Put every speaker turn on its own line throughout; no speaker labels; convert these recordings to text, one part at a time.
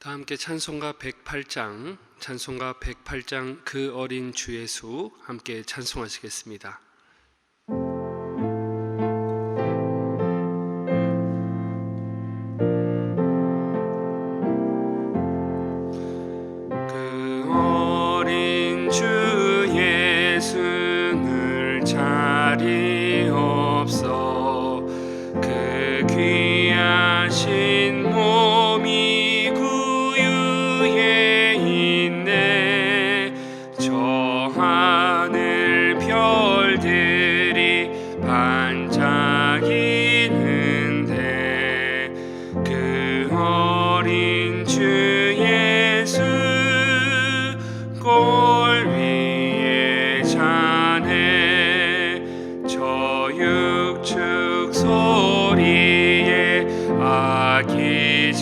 다 함께 찬송가 108장 그 어린 주 예수 함께 찬송하시겠습니다. 그 어린 주 예수를 자리 없어 그 귀하신 몸이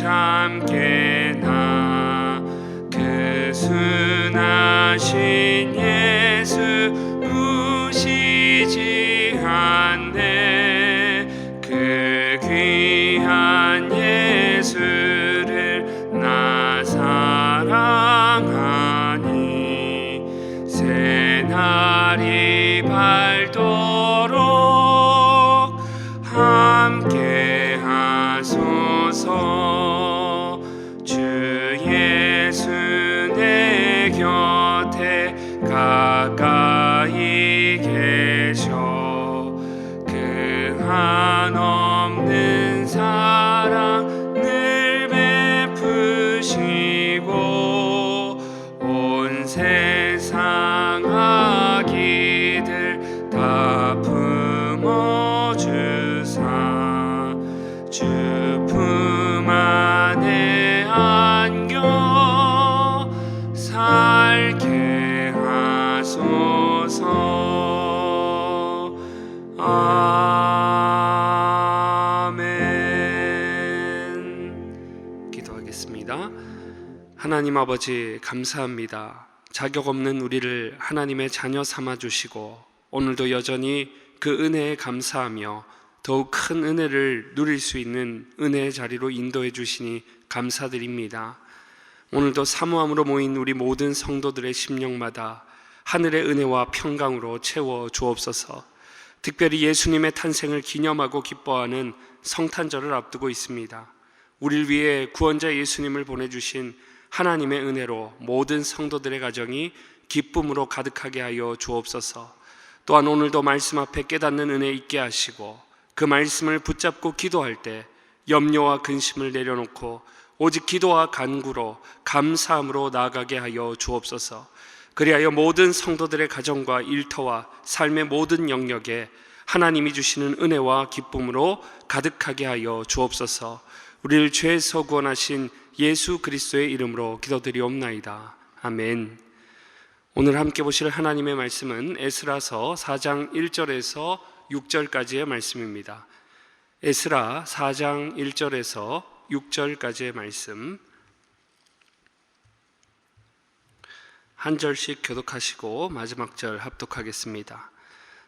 함께 나 그 순하신 예수 우시지 않네. 그 귀한 예수를 나 사랑하니 새날이 밝도록 함께 하소서. 가까이 계셔 그 한없는 사랑 늘 베푸시고 온 세상 악기들 다 품어주사 주 품 안에 안겨 살게 하소서. 아멘. 기도하겠습니다. 하나님 아버지 감사합니다. 자격 없는 우리를 하나님의 자녀 삼아 주시고 오늘도 여전히 그 은혜에 감사하며 더욱 큰 은혜를 누릴 수 있는 은혜의 자리로 인도해 주시니 감사드립니다. 오늘도 사모함으로 모인 우리 모든 성도들의 심령마다 하늘의 은혜와 평강으로 채워 주옵소서. 특별히 예수님의 탄생을 기념하고 기뻐하는 성탄절을 앞두고 있습니다. 우리를 위해 구원자 예수님을 보내주신 하나님의 은혜로 모든 성도들의 가정이 기쁨으로 가득하게 하여 주옵소서. 또한 오늘도 말씀 앞에 깨닫는 은혜 있게 하시고 그 말씀을 붙잡고 기도할 때 염려와 근심을 내려놓고 오직 기도와 간구로 감사함으로 나아가게 하여 주옵소서. 그리하여 모든 성도들의 가정과 일터와 삶의 모든 영역에 하나님이 주시는 은혜와 기쁨으로 가득하게 하여 주옵소서. 우리를 죄에서 구원하신 예수 그리스도의 이름으로 기도드리옵나이다. 아멘. 오늘 함께 보실 하나님의 말씀은 에스라서 4장 1절에서 6절까지의 말씀입니다. 에스라 4장 1절에서 6절까지의 말씀 한 절씩 교독하시고 마지막 절 합독하겠습니다.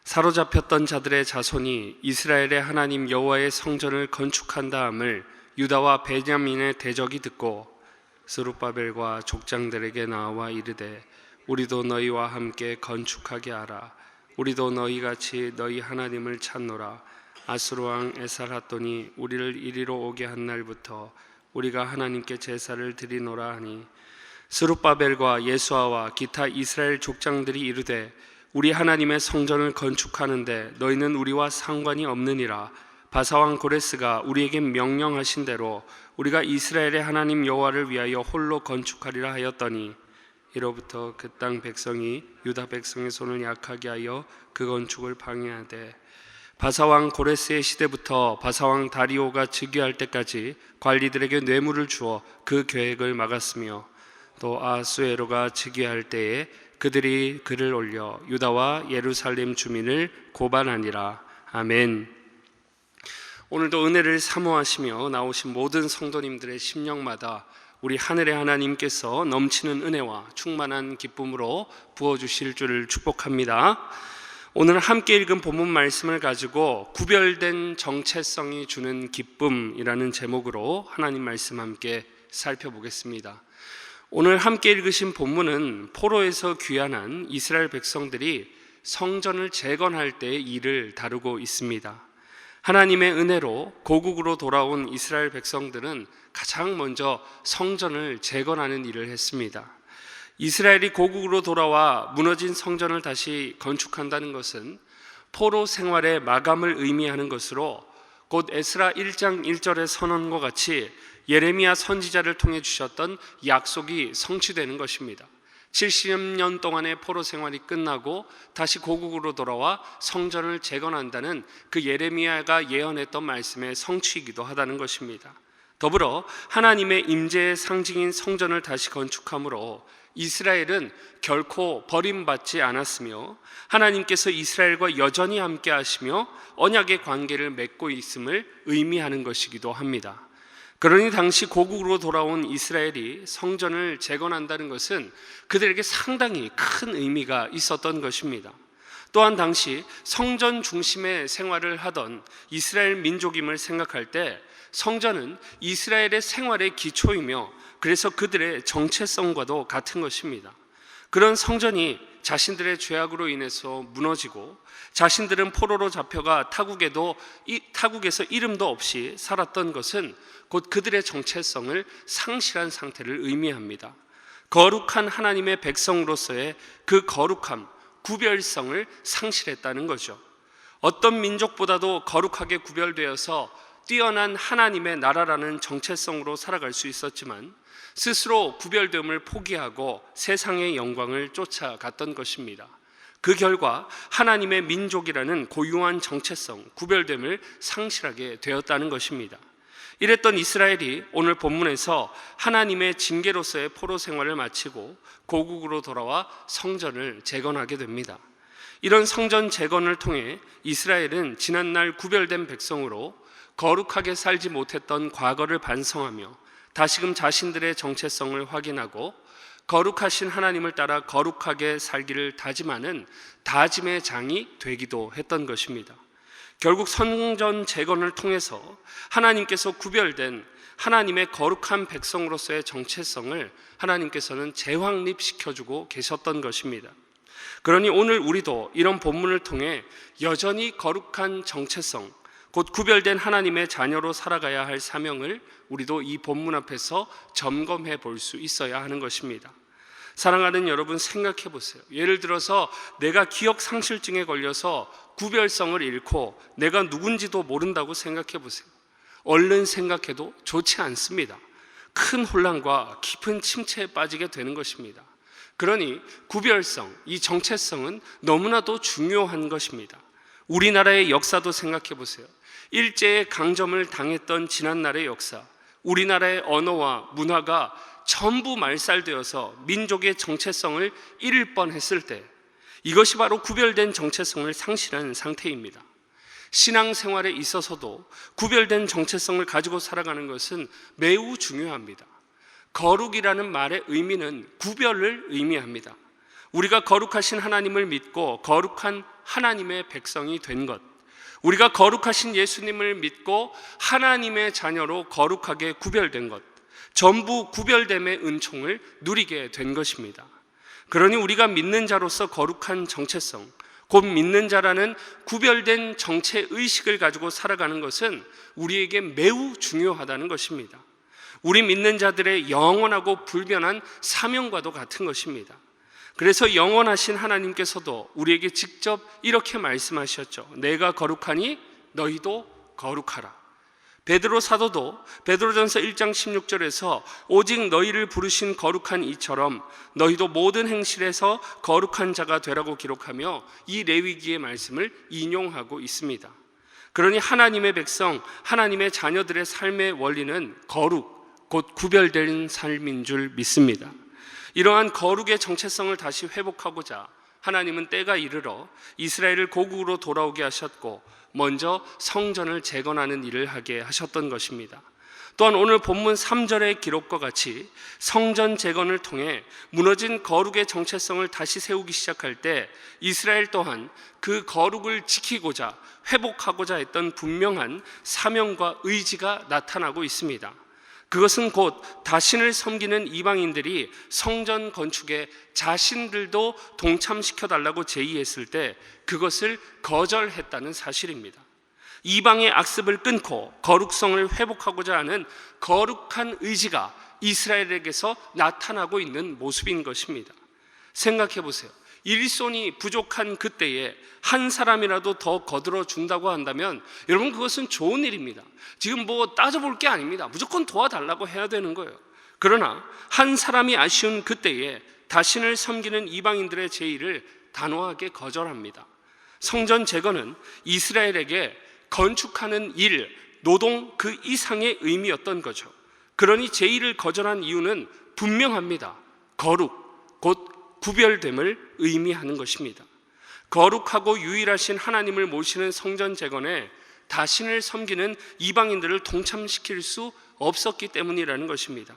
사로잡혔던 자들의 자손이 이스라엘의 하나님 여호와의 성전을 건축한 다음을 유다와 베냐민의 대적이 듣고 스룹바벨과 족장들에게 나와 이르되 우리도 너희와 함께 건축하게 하라. 우리도 너희같이 너희 하나님을 찾노라. 아수르 왕 에살핫돈이 우리를 이리로 오게 한 날부터 우리가 하나님께 제사를 드리노라 하니 스룹바벨과 예수아와 기타 이스라엘 족장들이 이르되 우리 하나님의 성전을 건축하는데 너희는 우리와 상관이 없느니라. 바사왕 고레스가 우리에게 명령하신 대로 우리가 이스라엘의 하나님 여호와를 위하여 홀로 건축하리라 하였더니 이로부터 그 땅 백성이 유다 백성의 손을 약하게 하여 그 건축을 방해하되 바사왕 고레스의 시대부터 바사왕 다리오가 즉위할 때까지 관리들에게 뇌물을 주어 그 계획을 막았으며 또 아하수에로가 즉위할 때에 그들이 글을 올려 유다와 예루살렘 주민을 고발하니라. 아멘. 오늘도 은혜를 사모하시며 나오신 모든 성도님들의 심령마다 우리 하늘의 하나님께서 넘치는 은혜와 충만한 기쁨으로 부어주실 줄을 축복합니다. 오늘 함께 읽은 본문 말씀을 가지고 구별된 정체성이 주는 기쁨이라는 제목으로 하나님 말씀 함께 살펴보겠습니다. 오늘 함께 읽으신 본문은 포로에서 귀환한 이스라엘 백성들이 성전을 재건할 때의 일을 다루고 있습니다. 하나님의 은혜로 고국으로 돌아온 이스라엘 백성들은 가장 먼저 성전을 재건하는 일을 했습니다. 이스라엘이 고국으로 돌아와 무너진 성전을 다시 건축한다는 것은 포로 생활의 마감을 의미하는 것으로 곧 에스라 1장 1절의 선언과 같이 예레미야 선지자를 통해 주셨던 약속이 성취되는 것입니다. 70년 동안의 포로 생활이 끝나고 다시 고국으로 돌아와 성전을 재건한다는 그 예레미야가 예언했던 말씀의 성취이기도 하다는 것입니다. 더불어 하나님의 임재의 상징인 성전을 다시 건축함으로 이스라엘은 결코 버림받지 않았으며 하나님께서 이스라엘과 여전히 함께 하시며 언약의 관계를 맺고 있음을 의미하는 것이기도 합니다. 그러니 당시 고국으로 돌아온 이스라엘이 성전을 재건한다는 것은 그들에게 상당히 큰 의미가 있었던 것입니다. 또한 당시 성전 중심의 생활을 하던 이스라엘 민족임을 생각할 때 성전은 이스라엘의 생활의 기초이며 그래서 그들의 정체성과도 같은 것입니다. 그런 성전이 자신들의 죄악으로 인해서 무너지고 자신들은 포로로 잡혀가 타국에서 이름도 없이 살았던 것은 곧 그들의 정체성을 상실한 상태를 의미합니다. 거룩한 하나님의 백성으로서의 그 거룩함, 구별성을 상실했다는 거죠. 어떤 민족보다도 거룩하게 구별되어서 뛰어난 하나님의 나라라는 정체성으로 살아갈 수 있었지만 스스로 구별됨을 포기하고 세상의 영광을 쫓아갔던 것입니다. 그 결과 하나님의 민족이라는 고유한 정체성, 구별됨을 상실하게 되었다는 것입니다. 이랬던 이스라엘이 오늘 본문에서 하나님의 징계로서의 포로 생활을 마치고 고국으로 돌아와 성전을 재건하게 됩니다. 이런 성전 재건을 통해 이스라엘은 지난날 구별된 백성으로 거룩하게 살지 못했던 과거를 반성하며 다시금 자신들의 정체성을 확인하고 거룩하신 하나님을 따라 거룩하게 살기를 다짐하는 다짐의 장이 되기도 했던 것입니다. 결국 성전 재건을 통해서 하나님께서 구별된 하나님의 거룩한 백성으로서의 정체성을 하나님께서는 재확립시켜주고 계셨던 것입니다. 그러니 오늘 우리도 이런 본문을 통해 여전히 거룩한 정체성, 곧 구별된 하나님의 자녀로 살아가야 할 사명을 우리도 이 본문 앞에서 점검해 볼 수 있어야 하는 것입니다. 사랑하는 여러분, 생각해 보세요. 예를 들어서 내가 기억 상실증에 걸려서 구별성을 잃고 내가 누군지도 모른다고 생각해 보세요. 얼른 생각해도 좋지 않습니다. 큰 혼란과 깊은 침체에 빠지게 되는 것입니다. 그러니 구별성, 이 정체성은 너무나도 중요한 것입니다. 우리나라의 역사도 생각해 보세요. 일제의 강점을 당했던 지난날의 역사, 우리나라의 언어와 문화가 전부 말살되어서 민족의 정체성을 잃을 뻔했을 때 이것이 바로 구별된 정체성을 상실한 상태입니다. 신앙생활에 있어서도 구별된 정체성을 가지고 살아가는 것은 매우 중요합니다. 거룩이라는 말의 의미는 구별을 의미합니다. 우리가 거룩하신 하나님을 믿고 거룩한 하나님의 백성이 된 것, 우리가 거룩하신 예수님을 믿고 하나님의 자녀로 거룩하게 구별된 것, 전부 구별됨의 은총을 누리게 된 것입니다. 그러니 우리가 믿는 자로서 거룩한 정체성, 곧 믿는 자라는 구별된 정체의식을 가지고 살아가는 것은 우리에게 매우 중요하다는 것입니다. 우리 믿는 자들의 영원하고 불변한 사명과도 같은 것입니다. 그래서 영원하신 하나님께서도 우리에게 직접 이렇게 말씀하셨죠. 내가 거룩하니 너희도 거룩하라. 베드로 사도도 베드로전서 1장 16절에서 오직 너희를 부르신 거룩한 이처럼 너희도 모든 행실에서 거룩한 자가 되라고 기록하며 이 레위기의 말씀을 인용하고 있습니다. 그러니 하나님의 백성, 하나님의 자녀들의 삶의 원리는 거룩, 곧 구별된 삶인 줄 믿습니다. 이러한 거룩의 정체성을 다시 회복하고자 하나님은 때가 이르러 이스라엘을 고국으로 돌아오게 하셨고 먼저 성전을 재건하는 일을 하게 하셨던 것입니다. 또한 오늘 본문 3절의 기록과 같이 성전 재건을 통해 무너진 거룩의 정체성을 다시 세우기 시작할 때 이스라엘 또한 그 거룩을 지키고자 회복하고자 했던 분명한 사명과 의지가 나타나고 있습니다. 그것은 곧 자신을 섬기는 이방인들이 성전 건축에 자신들도 동참시켜달라고 제의했을 때 그것을 거절했다는 사실입니다. 이방의 악습을 끊고 거룩성을 회복하고자 하는 거룩한 의지가 이스라엘에게서 나타나고 있는 모습인 것입니다. 생각해 보세요. 일손이 부족한 그때에 한 사람이라도 더 거들어 준다고 한다면 여러분, 그것은 좋은 일입니다. 지금 따져볼 게 아닙니다. 무조건 도와달라고 해야 되는 거예요. 그러나 한 사람이 아쉬운 그때에 자신을 섬기는 이방인들의 제의를 단호하게 거절합니다. 성전 재건은 이스라엘에게 건축하는 일, 노동 그 이상의 의미였던 거죠. 그러니 제의를 거절한 이유는 분명합니다. 거룩, 곧 구별됨을 의미하는 것입니다. 거룩하고 유일하신 하나님을 모시는 성전 재건에 자신을 섬기는 이방인들을 동참시킬 수 없었기 때문이라는 것입니다.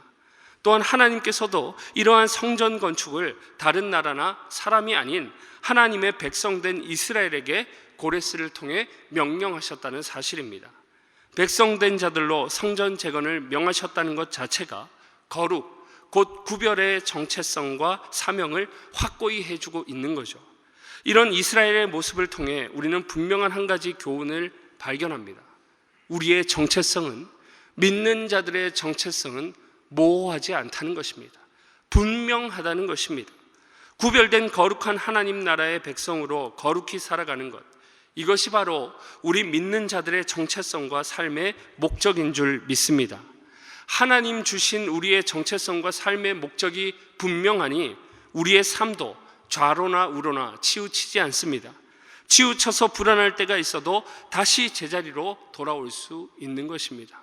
또한 하나님께서도 이러한 성전 건축을 다른 나라나 사람이 아닌 하나님의 백성된 이스라엘에게 고레스를 통해 명령하셨다는 사실입니다. 백성된 자들로 성전 재건을 명하셨다는 것 자체가 거룩, 곧 구별의 정체성과 사명을 확고히 해주고 있는 거죠. 이런 이스라엘의 모습을 통해 우리는 분명한 한 가지 교훈을 발견합니다. 우리의 정체성은, 믿는 자들의 정체성은 모호하지 않다는 것입니다. 분명하다는 것입니다. 구별된 거룩한 하나님 나라의 백성으로 거룩히 살아가는 것, 이것이 바로 우리 믿는 자들의 정체성과 삶의 목적인 줄 믿습니다. 하나님 주신 우리의 정체성과 삶의 목적이 분명하니 우리의 삶도 좌로나 우로나 치우치지 않습니다. 치우쳐서 불안할 때가 있어도 다시 제자리로 돌아올 수 있는 것입니다.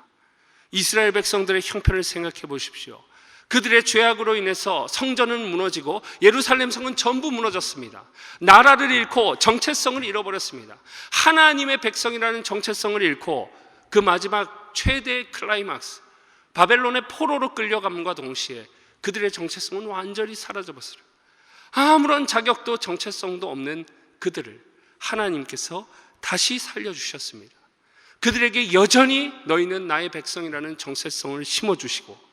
이스라엘 백성들의 형편을 생각해 보십시오. 그들의 죄악으로 인해서 성전은 무너지고 예루살렘 성은 전부 무너졌습니다. 나라를 잃고 정체성을 잃어버렸습니다. 하나님의 백성이라는 정체성을 잃고 그 마지막 최대 클라이막스, 바벨론의 포로로 끌려감과 동시에 그들의 정체성은 완전히 사라져버렸어요. 아무런 자격도 정체성도 없는 그들을 하나님께서 다시 살려주셨습니다. 그들에게 여전히 너희는 나의 백성이라는 정체성을 심어주시고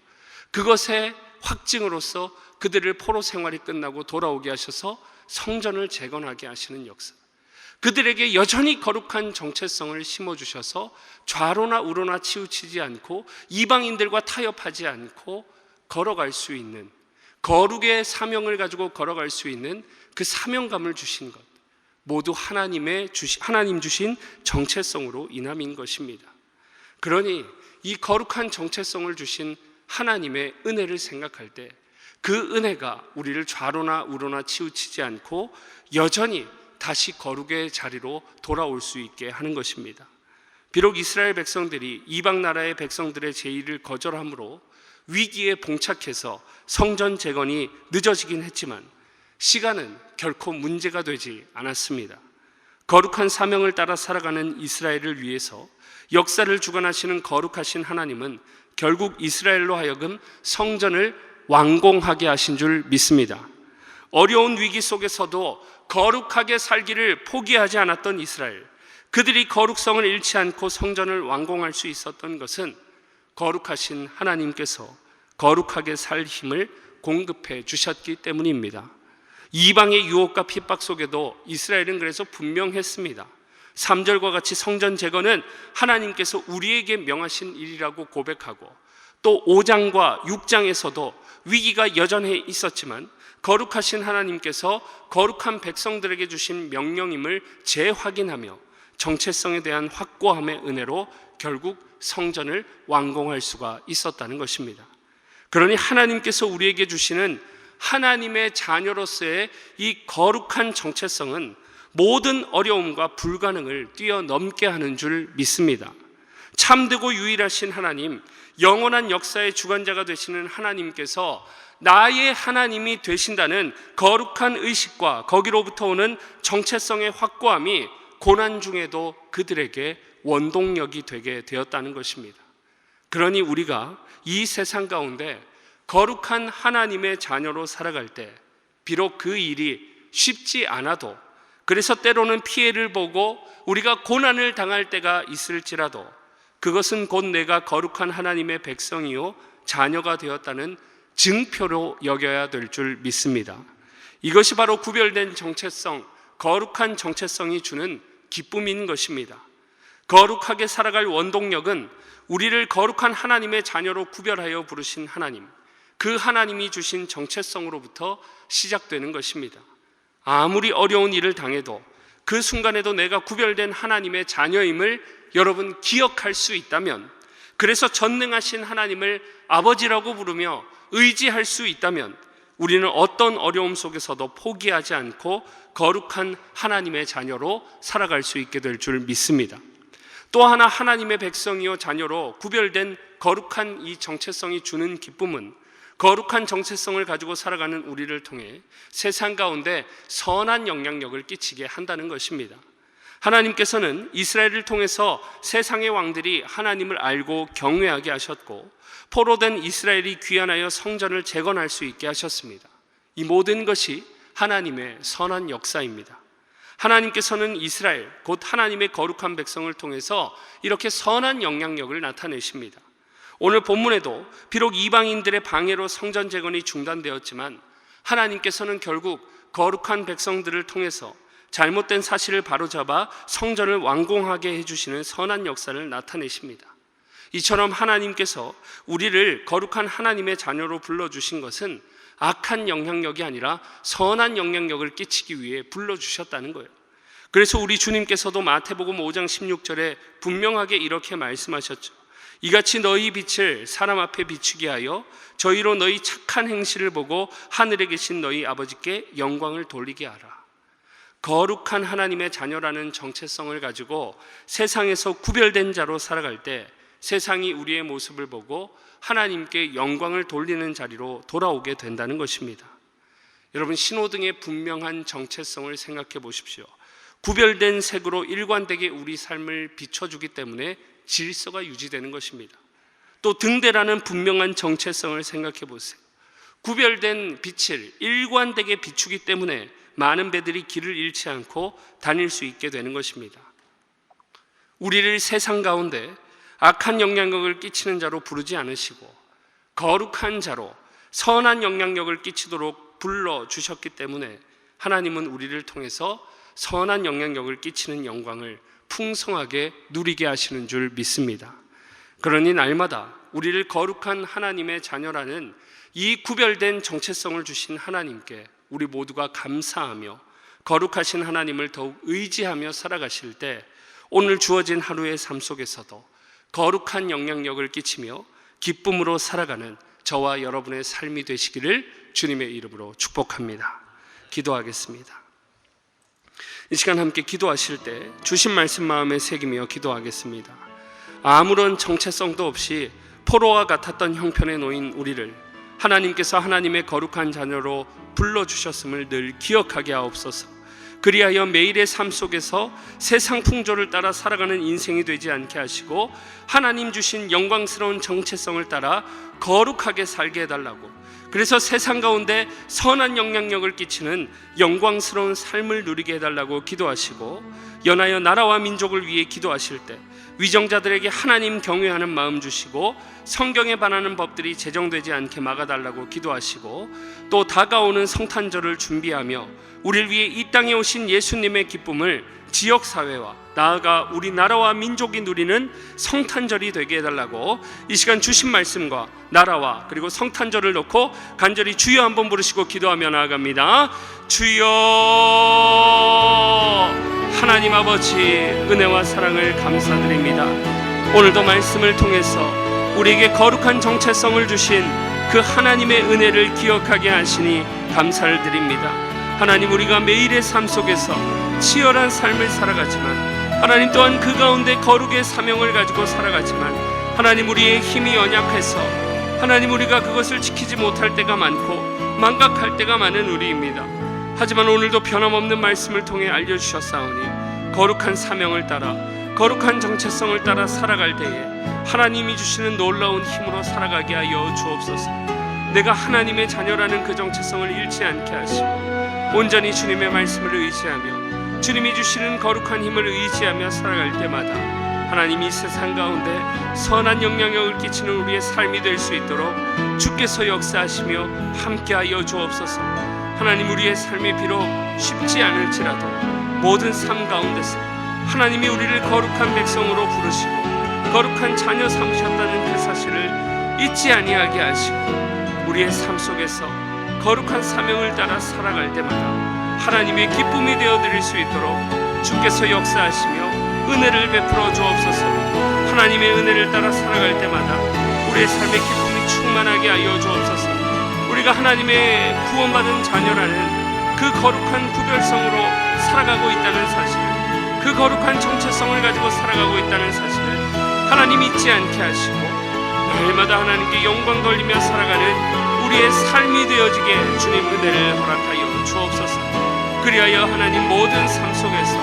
그것의 확증으로서 그들을 포로 생활이 끝나고 돌아오게 하셔서 성전을 재건하게 하시는 역사, 그들에게 여전히 거룩한 정체성을 심어주셔서 좌로나 우로나 치우치지 않고 이방인들과 타협하지 않고 걸어갈 수 있는, 거룩의 사명을 가지고 걸어갈 수 있는 그 사명감을 주신 것, 모두 하나님 주신 정체성으로 인함인 것입니다. 그러니 이 거룩한 정체성을 주신 하나님의 은혜를 생각할 때 그 은혜가 우리를 좌로나 우로나 치우치지 않고 여전히 다시 거룩의 자리로 돌아올 수 있게 하는 것입니다. 비록 이스라엘 백성들이 이방 나라의 백성들의 제의를 거절함으로 위기에 봉착해서 성전 재건이 늦어지긴 했지만 시간은 결코 문제가 되지 않았습니다. 거룩한 사명을 따라 살아가는 이스라엘을 위해서 역사를 주관하시는 거룩하신 하나님은 결국 이스라엘로 하여금 성전을 완공하게 하신 줄 믿습니다. 어려운 위기 속에서도 거룩하게 살기를 포기하지 않았던 이스라엘, 그들이 거룩성을 잃지 않고 성전을 완공할 수 있었던 것은 거룩하신 하나님께서 거룩하게 살 힘을 공급해 주셨기 때문입니다. 이방의 유혹과 핍박 속에도 이스라엘은 그래서 분명했습니다. 3절과 같이 성전 재건은 하나님께서 우리에게 명하신 일이라고 고백하고, 또 5장과 6장에서도 위기가 여전히 있었지만 거룩하신 하나님께서 거룩한 백성들에게 주신 명령임을 재확인하며 정체성에 대한 확고함의 은혜로 결국 성전을 완공할 수가 있었다는 것입니다. 그러니 하나님께서 우리에게 주시는 하나님의 자녀로서의 이 거룩한 정체성은 모든 어려움과 불가능을 뛰어넘게 하는 줄 믿습니다. 참되고 유일하신 하나님, 영원한 역사의 주관자가 되시는 하나님께서 나의 하나님이 되신다는 거룩한 의식과 거기로부터 오는 정체성의 확고함이 고난 중에도 그들에게 원동력이 되게 되었다는 것입니다. 그러니 우리가 이 세상 가운데 거룩한 하나님의 자녀로 살아갈 때 비록 그 일이 쉽지 않아도, 그래서 때로는 피해를 보고 우리가 고난을 당할 때가 있을지라도 그것은 곧 내가 거룩한 하나님의 백성이요 자녀가 되었다는 증표로 여겨야 될 줄 믿습니다. 이것이 바로 구별된 정체성, 거룩한 정체성이 주는 기쁨인 것입니다. 거룩하게 살아갈 원동력은 우리를 거룩한 하나님의 자녀로 구별하여 부르신 하나님, 그 하나님이 주신 정체성으로부터 시작되는 것입니다. 아무리 어려운 일을 당해도 그 순간에도 내가 구별된 하나님의 자녀임을 여러분 기억할 수 있다면, 그래서 전능하신 하나님을 아버지라고 부르며 의지할 수 있다면 우리는 어떤 어려움 속에서도 포기하지 않고 거룩한 하나님의 자녀로 살아갈 수 있게 될 줄 믿습니다. 또 하나 하나님의 백성이요 자녀로 구별된 거룩한 이 정체성이 주는 기쁨은 거룩한 정체성을 가지고 살아가는 우리를 통해 세상 가운데 선한 영향력을 끼치게 한다는 것입니다. 하나님께서는 이스라엘을 통해서 세상의 왕들이 하나님을 알고 경외하게 하셨고, 포로된 이스라엘이 귀환하여 성전을 재건할 수 있게 하셨습니다. 이 모든 것이 하나님의 선한 역사입니다. 하나님께서는 이스라엘, 곧 하나님의 거룩한 백성을 통해서 이렇게 선한 영향력을 나타내십니다. 오늘 본문에도 비록 이방인들의 방해로 성전 재건이 중단되었지만 하나님께서는 결국 거룩한 백성들을 통해서 잘못된 사실을 바로잡아 성전을 완공하게 해주시는 선한 역사를 나타내십니다. 이처럼 하나님께서 우리를 거룩한 하나님의 자녀로 불러주신 것은 악한 영향력이 아니라 선한 영향력을 끼치기 위해 불러주셨다는 거예요. 그래서 우리 주님께서도 마태복음 5장 16절에 분명하게 이렇게 말씀하셨죠. 이같이 너희 빛을 사람 앞에 비추게 하여 저희로 너희 착한 행실을 보고 하늘에 계신 너희 아버지께 영광을 돌리게 하라. 거룩한 하나님의 자녀라는 정체성을 가지고 세상에서 구별된 자로 살아갈 때 세상이 우리의 모습을 보고 하나님께 영광을 돌리는 자리로 돌아오게 된다는 것입니다. 여러분, 신호등의 분명한 정체성을 생각해 보십시오. 구별된 색으로 일관되게 우리 삶을 비춰주기 때문에 질서가 유지되는 것입니다. 또 등대라는 분명한 정체성을 생각해 보세요. 구별된 빛을 일관되게 비추기 때문에 많은 배들이 길을 잃지 않고 다닐 수 있게 되는 것입니다. 우리를 세상 가운데 악한 영향력을 끼치는 자로 부르지 않으시고 거룩한 자로 선한 영향력을 끼치도록 불러주셨기 때문에 하나님은 우리를 통해서 선한 영향력을 끼치는 영광을 풍성하게 누리게 하시는 줄 믿습니다. 그러니 날마다 우리를 거룩한 하나님의 자녀라는 이 구별된 정체성을 주신 하나님께 우리 모두가 감사하며 거룩하신 하나님을 더욱 의지하며 살아가실 때 오늘 주어진 하루의 삶 속에서도 거룩한 영향력을 끼치며 기쁨으로 살아가는 저와 여러분의 삶이 되시기를 주님의 이름으로 축복합니다. 기도하겠습니다. 이 시간 함께 기도하실 때 주신 말씀 마음에 새기며 기도하겠습니다. 아무런 정체성도 없이 포로와 같았던 형편에 놓인 우리를 하나님께서 하나님의 거룩한 자녀로 불러주셨음을 늘 기억하게 하옵소서. 그리하여 매일의 삶 속에서 세상 풍조를 따라 살아가는 인생이 되지 않게 하시고 하나님 주신 영광스러운 정체성을 따라 거룩하게 살게 해달라고, 그래서 세상 가운데 선한 영향력을 끼치는 영광스러운 삶을 누리게 해달라고 기도하시고, 연하여 나라와 민족을 위해 기도하실 때 위정자들에게 하나님 경외하는 마음 주시고 성경에 반하는 법들이 제정되지 않게 막아달라고 기도하시고, 또 다가오는 성탄절을 준비하며 우리를 위해 이 땅에 오신 예수님의 기쁨을 지역사회와 나아가 우리 나라와 민족이 누리는 성탄절이 되게 해달라고 이 시간 주신 말씀과 나라와 그리고 성탄절을 놓고 간절히 주여 한번 부르시고 기도하며 나아갑니다. 주여, 하나님 아버지 은혜와 사랑을 감사드립니다. 오늘도 말씀을 통해서 우리에게 거룩한 정체성을 주신 그 하나님의 은혜를 기억하게 하시니 감사를 드립니다. 하나님, 우리가 매일의 삶 속에서 치열한 삶을 살아가지만 하나님 또한 그 가운데 거룩의 사명을 가지고 살아가지만 하나님, 우리의 힘이 연약해서 하나님 우리가 그것을 지키지 못할 때가 많고 망각할 때가 많은 우리입니다. 하지만 오늘도 변함없는 말씀을 통해 알려주셨사오니 거룩한 사명을 따라 거룩한 정체성을 따라 살아갈 때에 하나님이 주시는 놀라운 힘으로 살아가게 하여 주옵소서. 내가 하나님의 자녀라는 그 정체성을 잃지 않게 하시고 온전히 주님의 말씀을 의지하며 주님이 주시는 거룩한 힘을 의지하며 살아갈 때마다 하나님, 이 세상 가운데 선한 영향력을 끼치는 우리의 삶이 될 수 있도록 주께서 역사하시며 함께하여 주옵소서. 하나님, 우리의 삶이 비록 쉽지 않을지라도 모든 삶 가운데서 하나님이 우리를 거룩한 백성으로 부르시고 거룩한 자녀 삼으셨다는 그 사실을 잊지 아니하게 하시고 우리의 삶 속에서 거룩한 사명을 따라 살아갈 때마다 하나님의 기쁨이 되어드릴 수 있도록 주께서 역사하시며 은혜를 베풀어 주옵소서. 하나님의 은혜를 따라 살아갈 때마다 우리의 삶의 기쁨이 충만하게 하여 주옵소서. 우리가 하나님의 구원받은 자녀라는 그 거룩한 구별성으로 살아가고 있다는 사실, 그 거룩한 정체성을 가지고 살아가고 있다는 사실을 하나님 잊지 않게 하시고 날마다 하나님께 영광 돌리며 살아가는 우리의 삶이 되어지게 주님 은혜를 허락하여 주옵소서. 그리하여 하나님, 모든 삶 속에서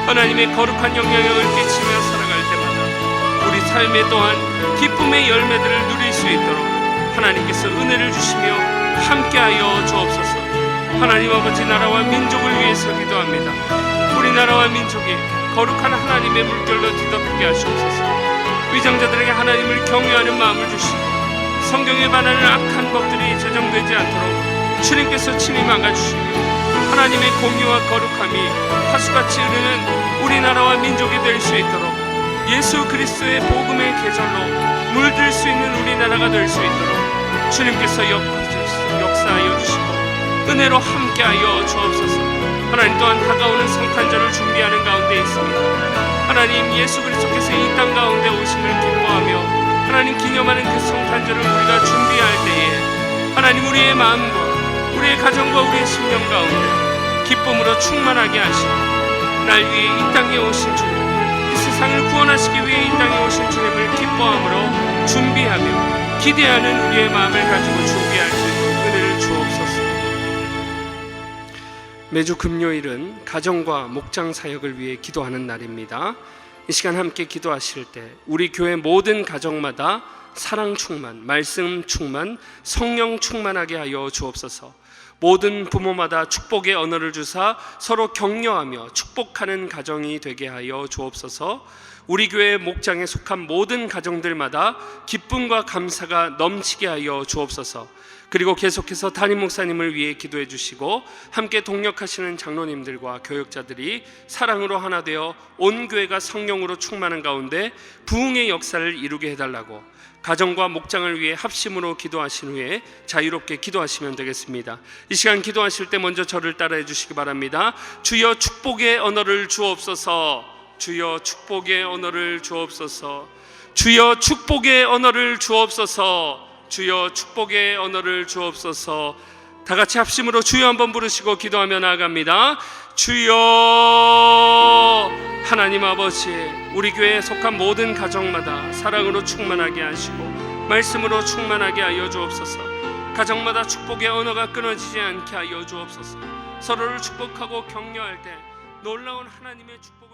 하나님의 거룩한 영향력을 끼치며 살아갈 때마다 우리 삶에 또한 기쁨의 열매들을 누릴 수 있도록 하나님께서 은혜를 주시며 함께하여 주옵소서. 하나님 아버지, 나라와 민족을 위해서 기도합니다. 우리나라와 민족이 거룩한 하나님의 물결로 뒤덮이게 하시옵소서. 위장자들에게 하나님을 경외하는 마음을 주시고 성경에 반하는 악한 법들이 제정되지 않도록 주님께서 친히 막아주시며 하나님의 공의와 거룩함이 하수같이 흐르는 우리나라와 민족이 될 수 있도록 예수 그리스도의 복음의 계절로 물들 수 있는 우리나라가 될 수 있도록 주님께서 역사하여 주시고 은혜로 함께하여 주옵소서. 하나님, 또한 다가오는 성탄절을 준비하는 가운데 있습니다. 하나님, 예수 그리스도께서 이 땅 가운데 오심을 기뻐하며 하나님 기념하는 그 성탄절을 우리가 준비할 때에 하나님, 우리의 마음과 우리의 가정과 우리의 심령 가운데 기쁨으로 충만하게 하시고 날 위해 이 땅에 오신 주님, 이 세상을 구원하시기 위해 이 땅에 오신 주님을 기뻐함으로 준비하며 기대하는 우리의 마음을 가지고 준비할 수 있는 은혜를 주옵소서. 매주 금요일은 가정과 목장 사역을 위해 기도하는 날입니다. 이 시간 함께 기도하실 때 우리 교회 모든 가정마다 사랑 충만, 말씀 충만, 성령 충만하게 하여 주옵소서. 모든 부모마다 축복의 언어를 주사 서로 격려하며 축복하는 가정이 되게 하여 주옵소서. 우리 교회 목장에 속한 모든 가정들마다 기쁨과 감사가 넘치게 하여 주옵소서. 그리고 계속해서 담임 목사님을 위해 기도해 주시고 함께 동력하시는 장로님들과 교역자들이 사랑으로 하나 되어 온 교회가 성령으로 충만한 가운데 부흥의 역사를 이루게 해달라고 가정과 목장을 위해 합심으로 기도하신 후에 자유롭게 기도하시면 되겠습니다. 이 시간 기도하실 때 먼저 저를 따라해 주시기 바랍니다. 주여 축복의 언어를 주옵소서. 주여 축복의 언어를 주옵소서. 주여 축복의 언어를 주옵소서. 주여 축복의 언어를 주옵소서. 다 같이 합심으로 주여 한번 부르시고 기도하며 나아갑니다. 주여. 하나님 아버지, 우리 교회에 속한 모든 가정마다 사랑으로 충만하게 하시고 말씀으로 충만하게 하여 주옵소서. 가정마다 축복의 언어가 끊어지지 않게 하여 주옵소서. 서로를 축복하고 격려할 때 놀라운 하나님의 축복